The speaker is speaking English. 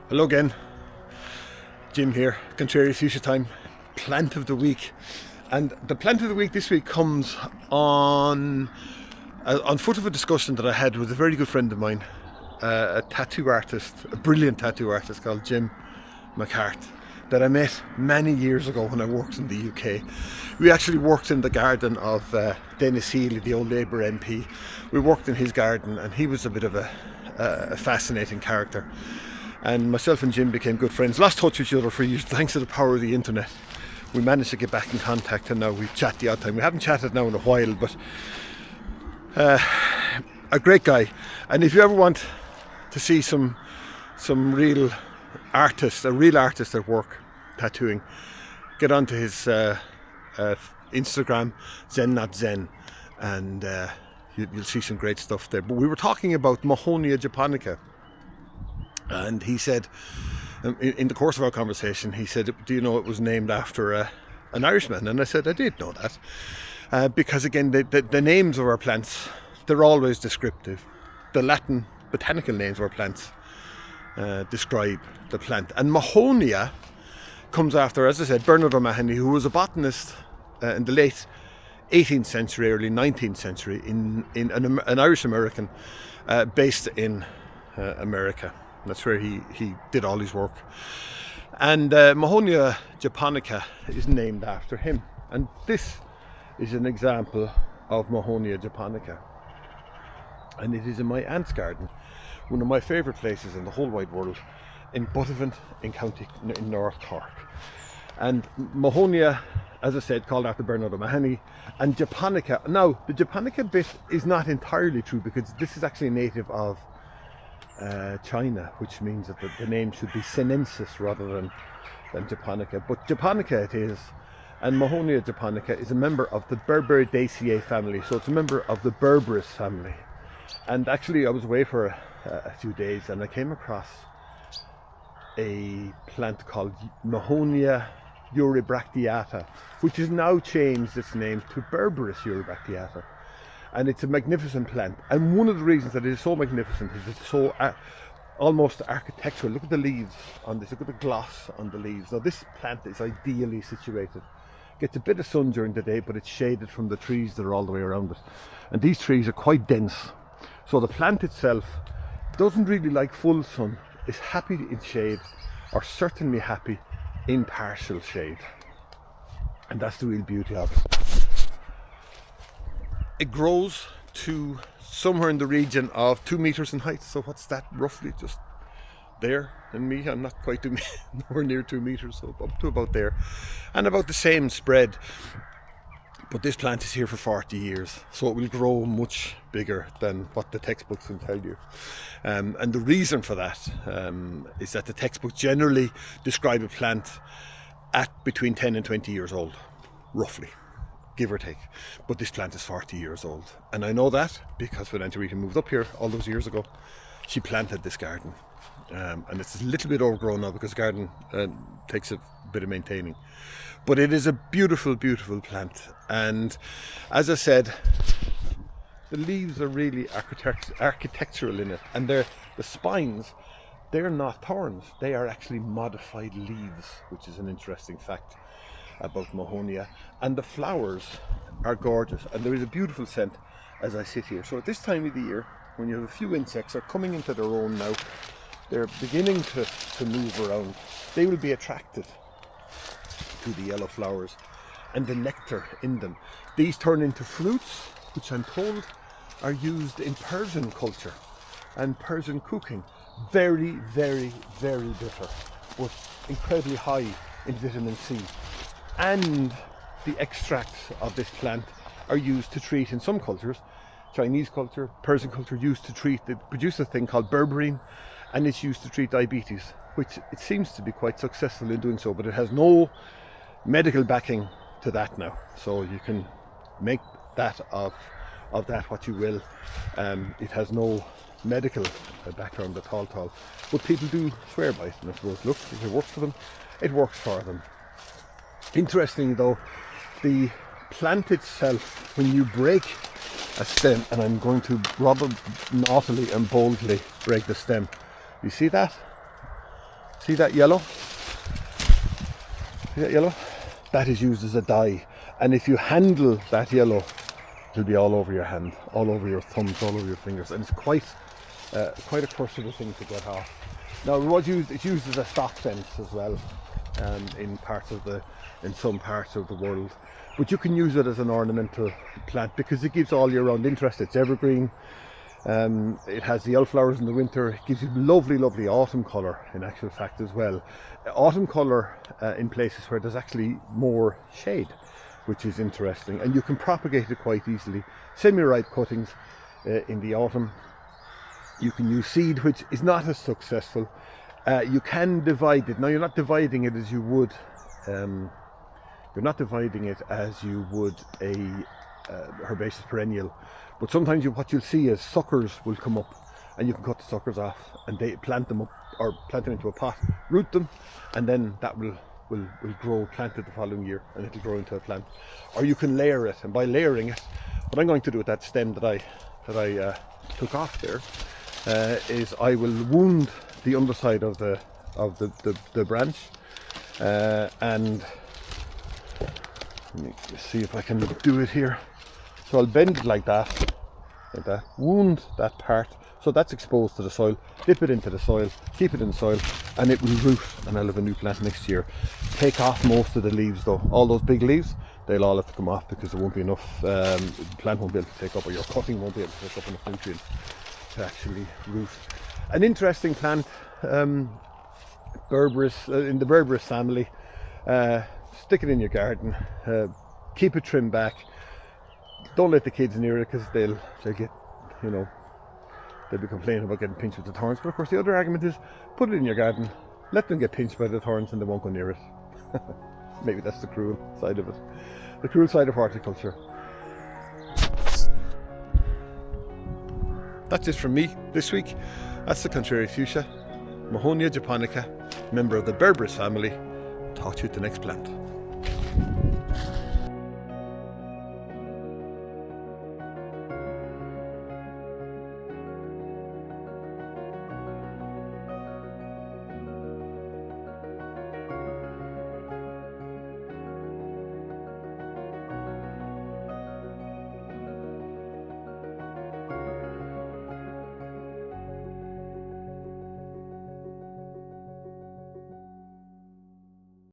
Hello again, Jim here, Contrary Future Time, Plant of the Week. And the Plant of the Week this week comes on foot of a discussion that I had with a very good friend of mine, a tattoo artist, a brilliant tattoo artist called Jim McCart, that I met many years ago when I worked in the UK. We actually worked in the garden of Dennis Healy, the old Labour MP. We worked in his garden and he was a bit of a fascinating character. And myself and Jim became good friends, lost touch with each other for years thanks to the power of the internet. We managed to get back in contact and now we chat the odd time. We haven't chatted now in a while, but a great guy. And if you ever want to see some real artist, a real artist at work tattooing, get onto his Instagram, Zen Not Zen, and you'll see some great stuff there. But we were talking about Mahonia japonica. And he said, in the course of our conversation, he said, do you know it was named after an Irishman? And I said, I did know that. Because again, the names of our plants, they're always descriptive. The Latin botanical names of our plants describe the plant. And Mahonia comes after, as I said, Bernard O'Mahony, who was a botanist in the late 18th century, early 19th century, in an Irish-American based in America. That's where he did all his work. And Mahonia japonica is named after him. And this is an example of Mahonia japonica. And it is in my aunt's garden, one of my favourite places in the whole wide world, in Buttevant in North Cork. And Mahonia, as I said, called after Bernard O'Mahony, and japonica. Now, the japonica bit is not entirely true because this is actually a native of China, which means that the name should be sinensis rather than japonica. But japonica it is, and Mahonia japonica is a member of the Berberaceae family, so it's a member of the Berberis family. And actually I was away for a few days and I came across a plant called Mahonia eurybracteata, which has now changed its name to Berberis eurybracteata. And it's a magnificent plant. And one of the reasons that it is so magnificent is it's so almost architectural. Look at the leaves on this. Look at the gloss on the leaves. Now this plant is ideally situated. Gets a bit of sun during the day, but it's shaded from the trees that are all the way around it. And these trees are quite dense. So the plant itself doesn't really like full sun. It's happy in shade, or certainly happy in partial shade. And that's the real beauty of it. It grows to somewhere in the region of 2 meters in height. So what's that roughly? Just there. And me, I'm not quite nowhere near 2 meters, so up to about there. And about the same spread. But this plant is here for 40 years, so it will grow much bigger than what the textbooks will tell you. And the reason for that is that the textbooks generally describe a plant at between 10 and 20 years old, roughly, give or take. But this plant is 40 years old. And I know that because when Auntie Rita moved up here all those years ago, she planted this garden. And it's a little bit overgrown now because the garden takes a bit of maintaining. But it is a beautiful, beautiful plant. And as I said, the leaves are really architectural in it. And the spines, they're not thorns. They are actually modified leaves, which is an interesting fact about Mahonia. And the flowers are gorgeous. And there is a beautiful scent as I sit here. So at this time of the year, when you have a few insects are coming into their own now, they're beginning to move around, they will be attracted to the yellow flowers and the nectar in them. These turn into fruits, which I'm told are used in Persian culture and Persian cooking. Very, very, very bitter, but incredibly high in vitamin C. And the extracts of this plant are used to treat, in some cultures, Chinese culture, Persian culture, used to treat, they produce a thing called berberine, and it's used to treat diabetes, which it seems to be quite successful in doing so, but it has no medical backing to that now. So you can make that of that what you will. It has no medical background at all. But people do swear by it, and I suppose, look, if it works for them, it works for them. Interestingly though, the plant itself, when you break a stem, and I'm going to rather naughtily and boldly break the stem. You see that? See that yellow? See that yellow? That is used as a dye. And if you handle that yellow, it'll be all over your hand, all over your thumbs, all over your fingers. And it's quite a crushable thing to get off. Now it's used as a stock fence as well, in some parts of the world. But you can use it as an ornamental plant because it gives all year round interest. It's evergreen. It has the elf flowers in the winter. It gives you lovely, lovely autumn colour in actual fact as well. Autumn colour in places where there's actually more shade, which is interesting. And you can propagate it quite easily. Semi-ripe cuttings in the autumn. You can use seed, which is not as successful. You can divide it. Now you're not dividing it as you would. You're not dividing it as you would a herbaceous perennial. But sometimes what you'll see is suckers will come up, and you can cut the suckers off, and they plant them up, or plant them into a pot, root them, and then that will grow, planted the following year, and it'll grow into a plant. Or you can layer it, and by layering it, what I'm going to do with that stem that I took off there is I will wound the underside of the branch, and let me see if I can do it here. So I'll bend it like that, wound that part, so that's exposed to the soil, dip it into the soil, keep it in the soil, and it will root, and I'll have a new plant next year. Take off most of the leaves though, all those big leaves, they'll all have to come off because there won't be enough, the plant won't be able to take up, or your cutting won't be able to take up enough nutrients to actually root. An interesting plant, Berberis, in the Berberis family. Stick it in your garden, keep it trimmed back. Don't let the kids near it because they'll get, they'll be complaining about getting pinched with the thorns. But of course the other argument is put it in your garden, let them get pinched by the thorns and they won't go near it. Maybe that's the cruel side of it. The cruel side of horticulture. That's it from me this week. That's the contrary fuchsia, Mahonia japonica, member of the Berberis family. Talk to you at the next plant.